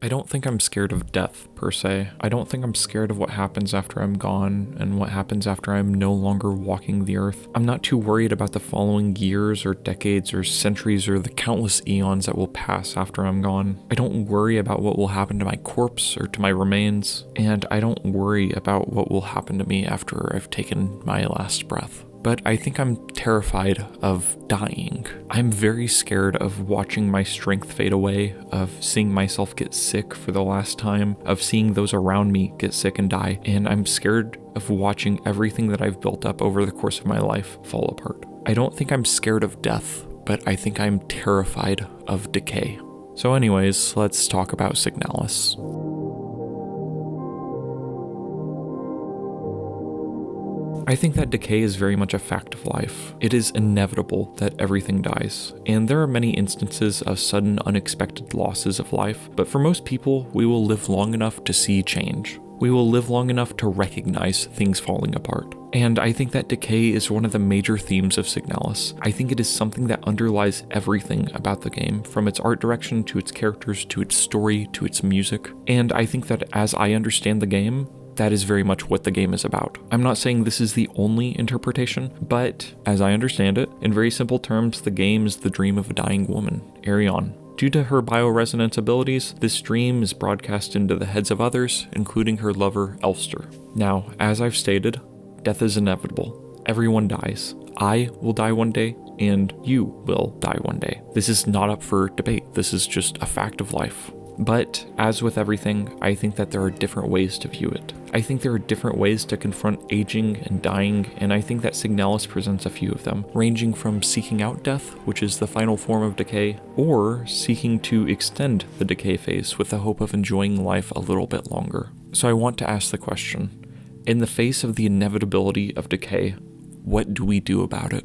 I don't think I'm scared of death, per se. I don't think I'm scared of what happens after I'm gone and what happens after I'm no longer walking the earth. I'm not too worried about the following years or decades or centuries or the countless eons that will pass after I'm gone. I don't worry about what will happen to my corpse or to my remains, and I don't worry about what will happen to me after I've taken my last breath. But I think I'm terrified of dying. I'm very scared of watching my strength fade away, of seeing myself get sick for the last time, of seeing those around me get sick and die, and I'm scared of watching everything that I've built up over the course of my life fall apart. I don't think I'm scared of death, but I think I'm terrified of decay. So anyways, let's talk about SIGNALIS. I think that decay is very much a fact of life. It is inevitable that everything dies, and there are many instances of sudden unexpected losses of life, but for most people, we will live long enough to see change. We will live long enough to recognize things falling apart. And I think that decay is one of the major themes of SIGNALIS. I think it is something that underlies everything about the game, from its art direction to its characters to its story to its music. And I think that as I understand the game, that is very much what the game is about. I'm not saying this is the only interpretation, but as I understand it, in very simple terms, the game is the dream of a dying woman, Ariane. Due to her bioresonance abilities, this dream is broadcast into the heads of others, including her lover, Elster. Now, as I've stated, death is inevitable. Everyone dies. I will die one day, and you will die one day. This is not up for debate. This is just a fact of life. But, as with everything, I think that there are different ways to view it. I think there are different ways to confront aging and dying, and I think that SIGNALIS presents a few of them, ranging from seeking out death, which is the final form of decay, or seeking to extend the decay phase with the hope of enjoying life a little bit longer. So I want to ask the question, in the face of the inevitability of decay, what do we do about it?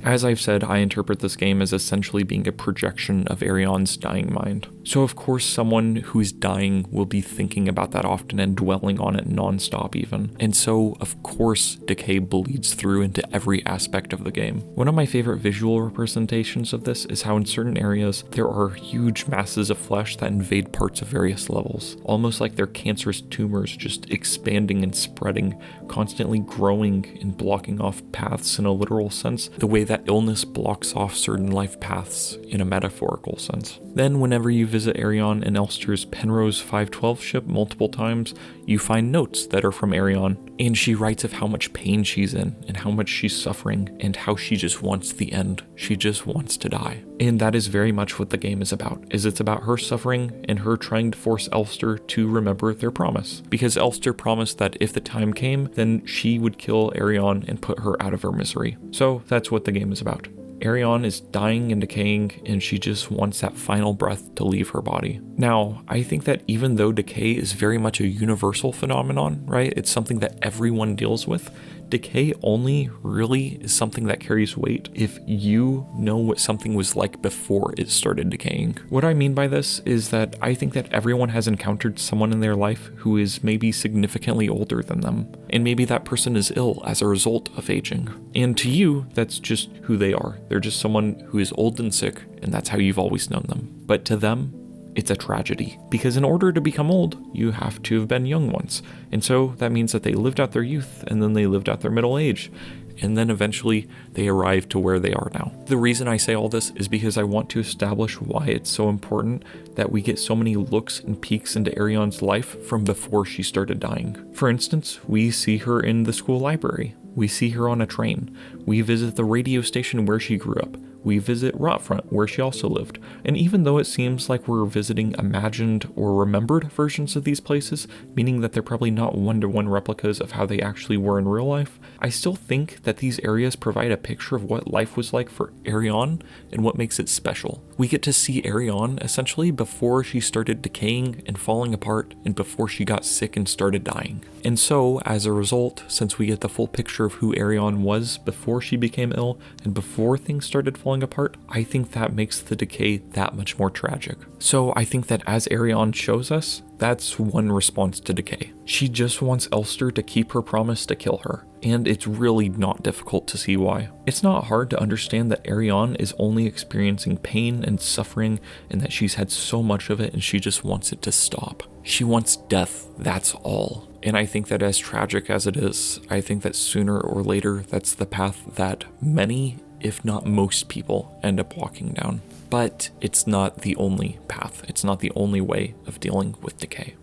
As I've said, I interpret this game as essentially being a projection of Ariane's dying mind. So of course someone who is dying will be thinking about that often and dwelling on it nonstop even. And so of course decay bleeds through into every aspect of the game. One of my favorite visual representations of this is how in certain areas there are huge masses of flesh that invade parts of various levels, almost like they're cancerous tumors just expanding and spreading, constantly growing and blocking off paths in a literal sense, the way that illness blocks off certain life paths in a metaphorical sense. Then whenever you visit Ariane and Elster's Penrose 512 ship multiple times, you find notes that are from Ariane, and she writes of how much pain she's in and how much she's suffering and how she just wants the end. She just wants to die. And that is very much what the game is about, it's about her suffering and her trying to force Elster to remember their promise. Because Elster promised that if the time came, then she would kill Ariane and put her out of her misery. So that's what the game is about. Ariane is dying and decaying, and she just wants that final breath to leave her body. Now, I think that even though decay is very much a universal phenomenon, right? It's something that everyone deals with. Decay only really is something that carries weight if you know what something was like before it started decaying. What I mean by this is that I think that everyone has encountered someone in their life who is maybe significantly older than them, and maybe that person is ill as a result of aging. And to you, that's just who they are. They're just someone who is old and sick, and that's how you've always known them. But to them, it's a tragedy, because in order to become old, you have to have been young once. And so that means that they lived out their youth, and then they lived out their middle age, and then eventually they arrived to where they are now. The reason I say all this is because I want to establish why it's so important that we get so many looks and peeks into Ariane's life from before she started dying. For instance, we see her in the school library. We see her on a train. We visit the radio station where she grew up. We visit Rotfront, where she also lived. And even though it seems like we're visiting imagined or remembered versions of these places, meaning that they're probably not one-to-one replicas of how they actually were in real life, I still think that these areas provide a picture of what life was like for Ariane and what makes it special. We get to see Ariane essentially before she started decaying and falling apart and before she got sick and started dying. And so, as a result, since we get the full picture of who Ariane was before she became ill and before things started falling falling apart, I think that makes the decay that much more tragic. So I think that as Ariane shows us, that's one response to decay. She just wants Elster to keep her promise to kill her, and it's really not difficult to see why. It's not hard to understand that Ariane is only experiencing pain and suffering, and that she's had so much of it and she just wants it to stop. She wants death, that's all. And I think that as tragic as it is, I think that sooner or later that's the path that many, if not most people, end up walking down. But it's not the only path. It's not the only way of dealing with decay.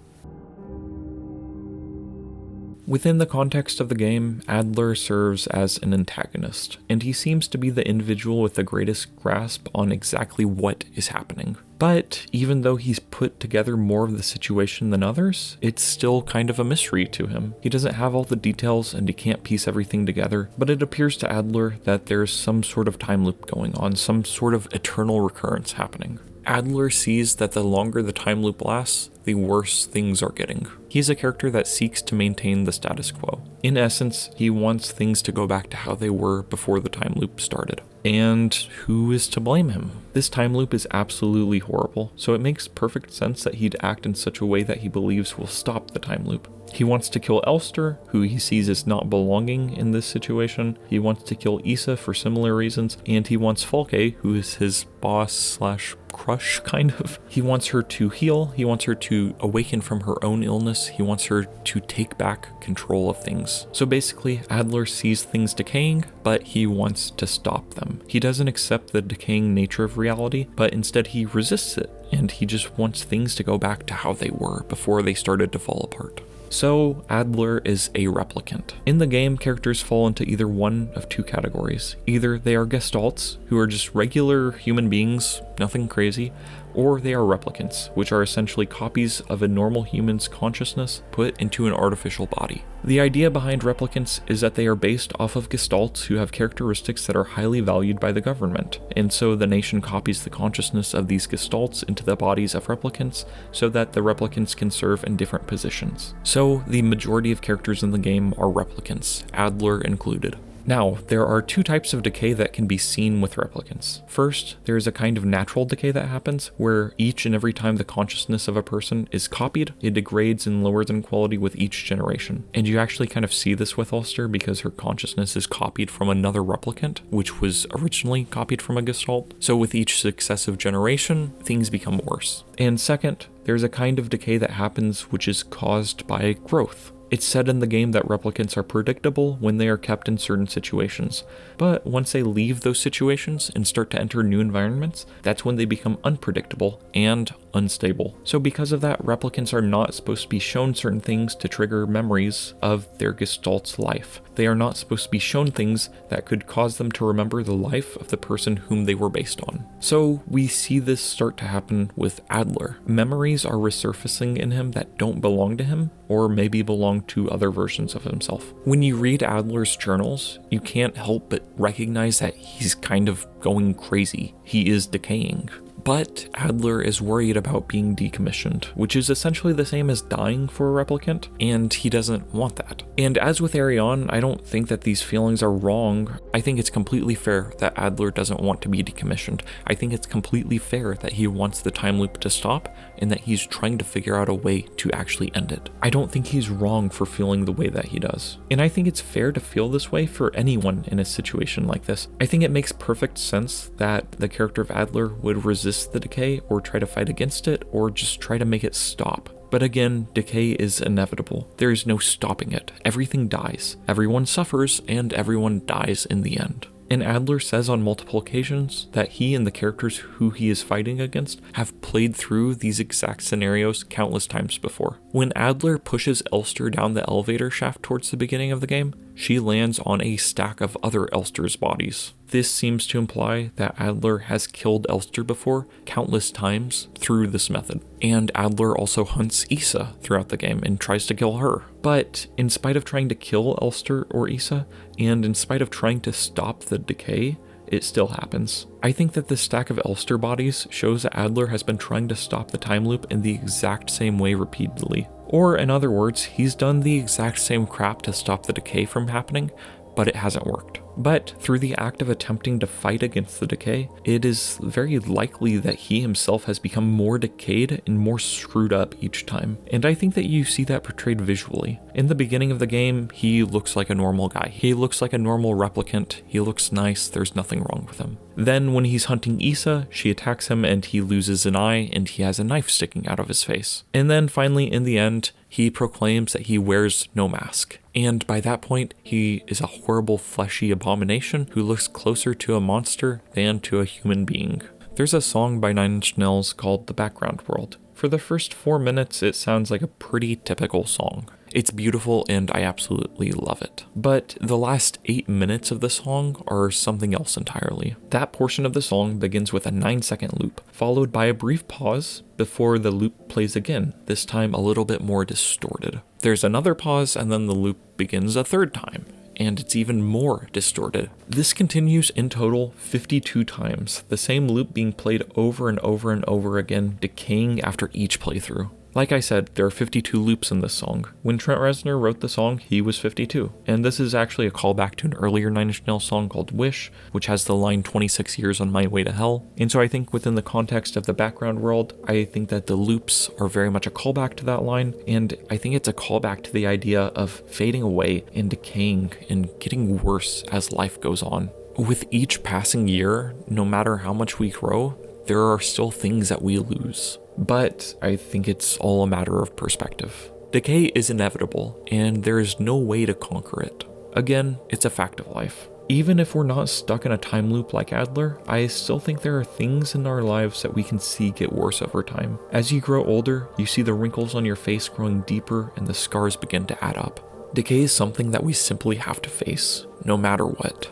Within the context of the game, Adler serves as an antagonist, and he seems to be the individual with the greatest grasp on exactly what is happening. But even though he's put together more of the situation than others, it's still kind of a mystery to him. He doesn't have all the details and he can't piece everything together, but it appears to Adler that there's some sort of time loop going on, some sort of eternal recurrence happening. Adler sees that the longer the time loop lasts, the worse things are getting. He's a character that seeks to maintain the status quo. In essence, he wants things to go back to how they were before the time loop started. And who is to blame him? This time loop is absolutely horrible, so it makes perfect sense that he'd act in such a way that he believes will stop the time loop. He wants to kill Elster, who he sees as not belonging in this situation. He wants to kill Issa for similar reasons, and he wants Falke, who is his boss / crush, kind of. He wants her to heal, he wants her to awaken from her own illness, he wants her to take back control of things. So basically, Adler sees things decaying, but he wants to stop them. He doesn't accept the decaying nature of reality, but instead he resists it, and he just wants things to go back to how they were before they started to fall apart. So, Adler is a replicant. In the game, characters fall into either one of two categories. Either they are gestalts, who are just regular human beings, nothing crazy, or they are replicants, which are essentially copies of a normal human's consciousness put into an artificial body. The idea behind replicants is that they are based off of gestalts who have characteristics that are highly valued by the government, and so the nation copies the consciousness of these gestalts into the bodies of replicants so that the replicants can serve in different positions. So the majority of characters in the game are replicants, Adler included. Now, there are two types of decay that can be seen with replicants. First, there is a kind of natural decay that happens, where each and every time the consciousness of a person is copied, it degrades and lowers in quality with each generation. And you actually kind of see this with Elster because her consciousness is copied from another replicant, which was originally copied from a gestalt. So with each successive generation, things become worse. And second, there's a kind of decay that happens which is caused by growth. It's said in the game that replicants are predictable when they are kept in certain situations, but once they leave those situations and start to enter new environments, that's when they become unpredictable and unstable. So because of that, replicants are not supposed to be shown certain things to trigger memories of their gestalt's life. They are not supposed to be shown things that could cause them to remember the life of the person whom they were based on. So we see this start to happen with Adler. Memories are resurfacing in him that don't belong to him, or maybe belong to other versions of himself. When you read Adler's journals, you can't help but recognize that he's kind of going crazy. He is decaying. But Adler is worried about being decommissioned, which is essentially the same as dying for a replicant, and he doesn't want that. And as with Ariane, I don't think that these feelings are wrong. I think it's completely fair that Adler doesn't want to be decommissioned. I think it's completely fair that he wants the time loop to stop, and that he's trying to figure out a way to actually end it. I don't think he's wrong for feeling the way that he does. And I think it's fair to feel this way for anyone in a situation like this. I think it makes perfect sense that the character of Adler would resist the decay, or try to fight against it, or just try to make it stop. But again, decay is inevitable. There is no stopping it. Everything dies. Everyone suffers, and everyone dies in the end. And Adler says on multiple occasions that he and the characters who he is fighting against have played through these exact scenarios countless times before. When Adler pushes Elster down the elevator shaft towards the beginning of the game, she lands on a stack of other Elster's bodies. This seems to imply that Adler has killed Elster before countless times through this method. And Adler also hunts Issa throughout the game and tries to kill her. But in spite of trying to kill Elster or Issa, and in spite of trying to stop the decay, it still happens. I think that the stack of Elster bodies shows that Adler has been trying to stop the time loop in the exact same way repeatedly. Or in other words, he's done the exact same crap to stop the decay from happening, but it hasn't worked. But through the act of attempting to fight against the decay, it is very likely that he himself has become more decayed and more screwed up each time. And I think that you see that portrayed visually. In the beginning of the game, he looks like a normal guy. He looks like a normal replicant. He looks nice. There's nothing wrong with him. Then when he's hunting Issa, she attacks him and he loses an eye and he has a knife sticking out of his face. And then finally, in the end, he proclaims that he wears no mask. And by that point, he is a horrible fleshy abomination who looks closer to a monster than to a human being. There's a song by 9 Inch Nails called The Background World. For the first 4 minutes, it sounds like a pretty typical song. It's beautiful and I absolutely love it. But the last 8 minutes of the song are something else entirely. That portion of the song begins with a 9-second loop, followed by a brief pause before the loop plays again, this time a little bit more distorted. There's another pause and then the loop begins a third time, and it's even more distorted. This continues in total 52 times, the same loop being played over and over and over again, decaying after each playthrough. Like I said, there are 52 loops in this song. When Trent Reznor wrote the song, he was 52. And this is actually a callback to an earlier 9 Inch Nails song called Wish, which has the line 26 years on my way to hell. And so I think within the context of the background world, I think that the loops are very much a callback to that line. And I think it's a callback to the idea of fading away and decaying and getting worse as life goes on. With each passing year, no matter how much we grow, there are still things that we lose. But I think it's all a matter of perspective. Decay is inevitable, and there is no way to conquer it. Again, it's a fact of life. Even if we're not stuck in a time loop like Adler, I still think there are things in our lives that we can see get worse over time. As you grow older, you see the wrinkles on your face growing deeper and the scars begin to add up. Decay is something that we simply have to face, no matter what.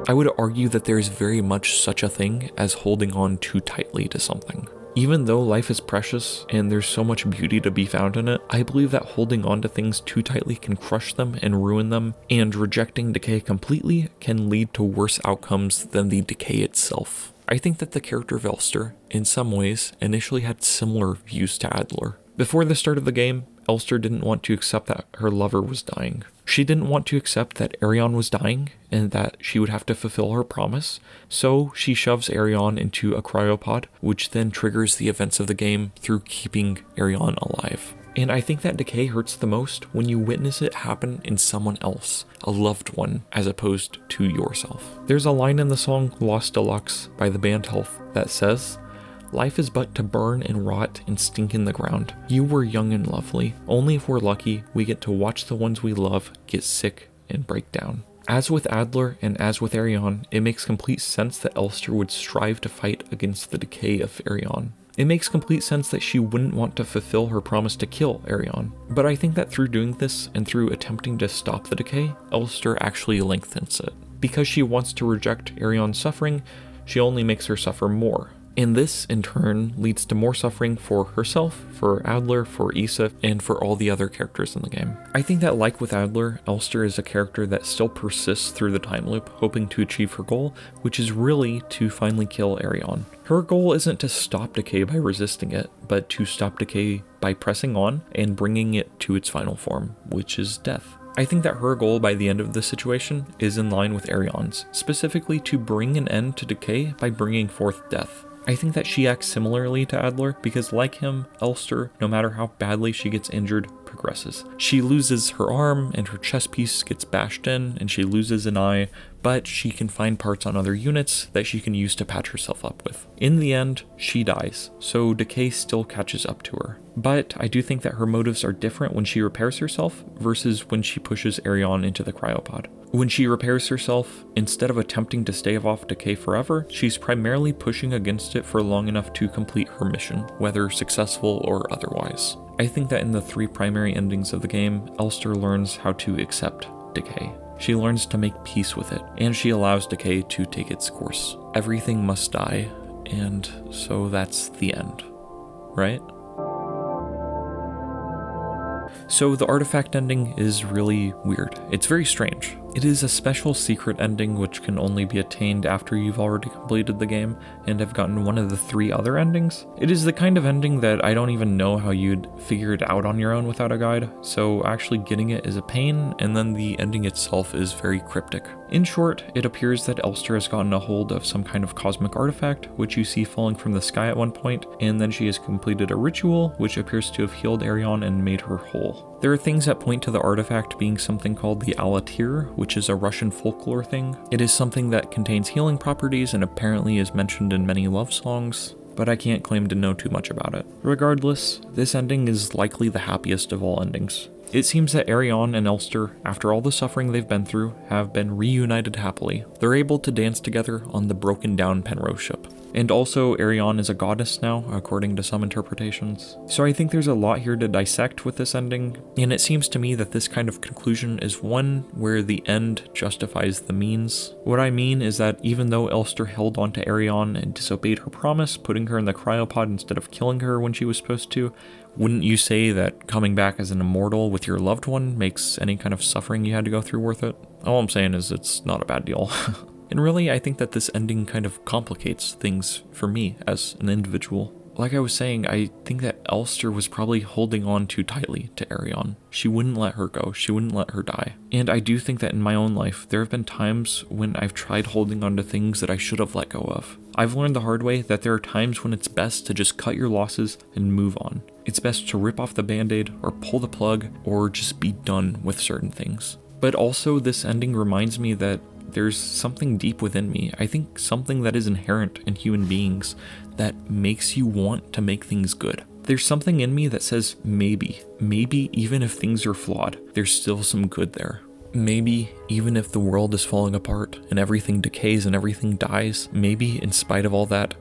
I would argue that there is very much such a thing as holding on too tightly to something. Even though life is precious and there's so much beauty to be found in it, I believe that holding on to things too tightly can crush them and ruin them, and rejecting decay completely can lead to worse outcomes than the decay itself. I think that the character of Elster, in some ways, initially had similar views to Adler. Before the start of the game, Elster didn't want to accept that her lover was dying. She didn't want to accept that Ariane was dying and that she would have to fulfill her promise, so she shoves Ariane into a cryopod, which then triggers the events of the game through keeping Ariane alive. And I think that decay hurts the most when you witness it happen in someone else, a loved one, as opposed to yourself. There's a line in the song Lost Deluxe by the band Health that says, "Life is but to burn and rot and stink in the ground. You were young and lovely. Only if we're lucky, we get to watch the ones we love get sick and break down." As with Adler and as with Ariane, it makes complete sense that Elster would strive to fight against the decay of Ariane. It makes complete sense that she wouldn't want to fulfill her promise to kill Ariane. But I think that through doing this and through attempting to stop the decay, Elster actually lengthens it. Because she wants to reject Ariane's suffering, she only makes her suffer more. And this, in turn, leads to more suffering for herself, for Adler, for Issa, and for all the other characters in the game. I think that, like with Adler, Elster is a character that still persists through the time loop, hoping to achieve her goal, which is really to finally kill Ariane. Her goal isn't to stop decay by resisting it, but to stop decay by pressing on and bringing it to its final form, which is death. I think that her goal by the end of the situation is in line with Ariane's, specifically to bring an end to decay by bringing forth death. I think that she acts similarly to Adler because, like him, Elster, no matter how badly she gets injured, progresses. She loses her arm and her chest piece gets bashed in and she loses an eye, but she can find parts on other units that she can use to patch herself up with. In the end, she dies, so decay still catches up to her. But I do think that her motives are different when she repairs herself versus when she pushes Ariane into the cryopod. When she repairs herself, instead of attempting to stave off decay forever, she's primarily pushing against it for long enough to complete her mission, whether successful or otherwise. I think that in the 3 primary endings of the game, Elster learns how to accept decay. She learns to make peace with it, and she allows decay to take its course. Everything must die, and so that's the end, right? So the artifact ending is really weird. It's very strange. It is a special secret ending which can only be attained after you've already completed the game and have gotten one of the 3 other endings. It is the kind of ending that I don't even know how you'd figure it out on your own without a guide, so actually getting it is a pain, and then the ending itself is very cryptic. In short, it appears that Elster has gotten a hold of some kind of cosmic artifact, which you see falling from the sky at one point, and then she has completed a ritual which appears to have healed Ariane and made her whole. There are things that point to the artifact being something called the Alatir, which is a Russian folklore thing. It is something that contains healing properties and apparently is mentioned in many love songs, but I can't claim to know too much about it. Regardless, this ending is likely the happiest of all endings. It seems that Ariane and Elster, after all the suffering they've been through, have been reunited happily. They're able to dance together on the broken down Penrose ship. And also, Ariane is a goddess now, according to some interpretations. So I think there's a lot here to dissect with this ending, and it seems to me that this kind of conclusion is one where the end justifies the means. What I mean is that even though Elster held on to Ariane and disobeyed her promise, putting her in the cryopod instead of killing her when she was supposed to, wouldn't you say that coming back as an immortal with your loved one makes any kind of suffering you had to go through worth it? All I'm saying is it's not a bad deal. And really, I think that this ending kind of complicates things for me as an individual. Like I was saying, I think that Elster was probably holding on too tightly to Ariane. She wouldn't let her go, she wouldn't let her die. And I do think that in my own life, there have been times when I've tried holding on to things that I should have let go of. I've learned the hard way that there are times when it's best to just cut your losses and move on. It's best to rip off the band-aid or pull the plug or just be done with certain things. But also, this ending reminds me that there's something deep within me, I think something that is inherent in human beings, that makes you want to make things good. There's something in me that says maybe even if things are flawed, there's still some good there. Maybe even if the world is falling apart and everything decays and everything dies, maybe in spite of all that,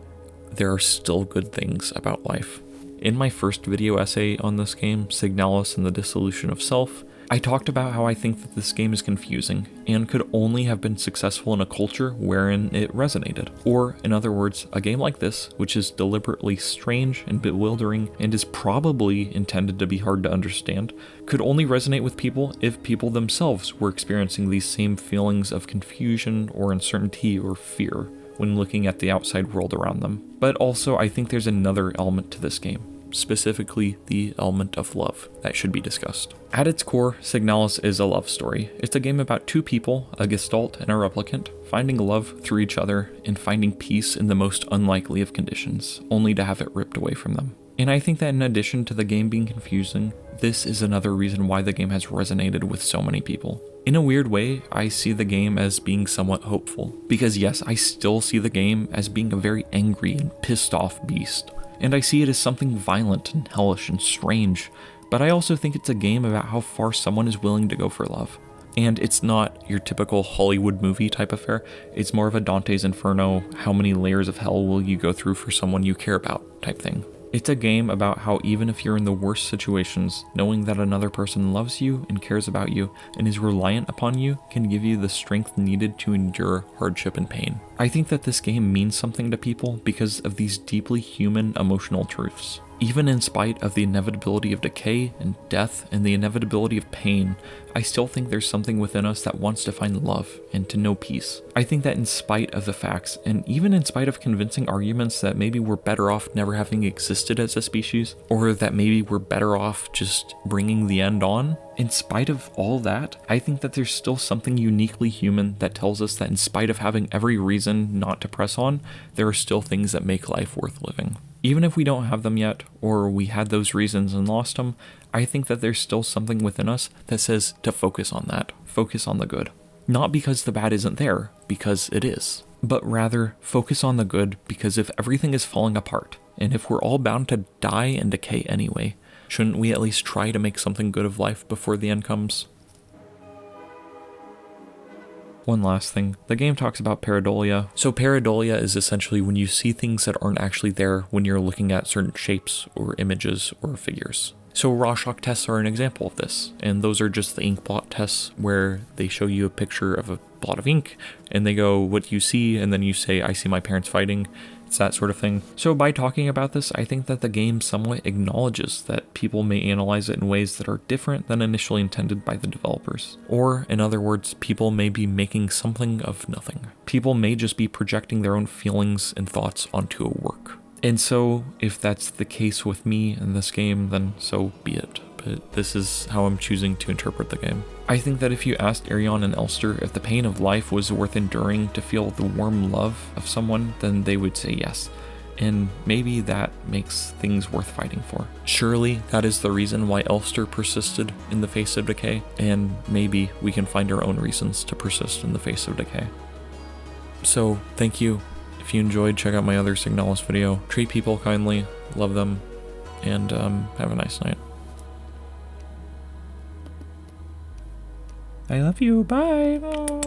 there are still good things about life. In my first video essay on this game, Signalis and the Dissolution of Self, I talked about how I think that this game is confusing and could only have been successful in a culture wherein it resonated. Or, in other words, a game like this, which is deliberately strange and bewildering and is probably intended to be hard to understand, could only resonate with people if people themselves were experiencing these same feelings of confusion or uncertainty or fear when looking at the outside world around them. But also, I think there's another element to this game, specifically the element of love, that should be discussed. At its core, Signalis is a love story. It's a game about 2 people, a gestalt and a replicant, finding love through each other and finding peace in the most unlikely of conditions, only to have it ripped away from them. And I think that in addition to the game being confusing, this is another reason why the game has resonated with so many people. In a weird way, I see the game as being somewhat hopeful, because yes, I still see the game as being a very angry and pissed off beast. And I see it as something violent and hellish and strange, but I also think it's a game about how far someone is willing to go for love. And it's not your typical Hollywood movie type affair, it's more of a Dante's Inferno, how many layers of hell will you go through for someone you care about type thing. It's a game about how even if you're in the worst situations, knowing that another person loves you and cares about you and is reliant upon you can give you the strength needed to endure hardship and pain. I think that this game means something to people because of these deeply human emotional truths. Even in spite of the inevitability of decay and death and the inevitability of pain, I still think there's something within us that wants to find love and to know peace. I think that in spite of the facts, and even in spite of convincing arguments that maybe we're better off never having existed as a species, or that maybe we're better off just bringing the end on, in spite of all that, I think that there's still something uniquely human that tells us that in spite of having every reason not to press on, there are still things that make life worth living. Even if we don't have them yet, or we had those reasons and lost them, I think that there's still something within us that says to focus on that, focus on the good. Not because the bad isn't there, because it is, but rather focus on the good because if everything is falling apart, and if we're all bound to die and decay anyway, shouldn't we at least try to make something good of life before the end comes? One last thing, the game talks about pareidolia. So pareidolia is essentially when you see things that aren't actually there when you're looking at certain shapes or images or figures. So Rorschach tests are an example of this, and those are just the ink blot tests where they show you a picture of a blot of ink and they go, what do you see? And then you say, I see my parents fighting. It's that sort of thing. So by talking about this, I think that the game somewhat acknowledges that people may analyze it in ways that are different than initially intended by the developers. Or, in other words, people may be making something of nothing. People may just be projecting their own feelings and thoughts onto a work. And so, if that's the case with me in this game, then so be it. But this is how I'm choosing to interpret the game. I think that if you asked Ariane and Elster if the pain of life was worth enduring to feel the warm love of someone, then they would say yes. And maybe that makes things worth fighting for. Surely that is the reason why Elster persisted in the face of decay, and maybe we can find our own reasons to persist in the face of decay. So, thank you. If you enjoyed, check out my other SIGNALIS video. Treat people kindly, love them, and have a nice night. I love you, bye!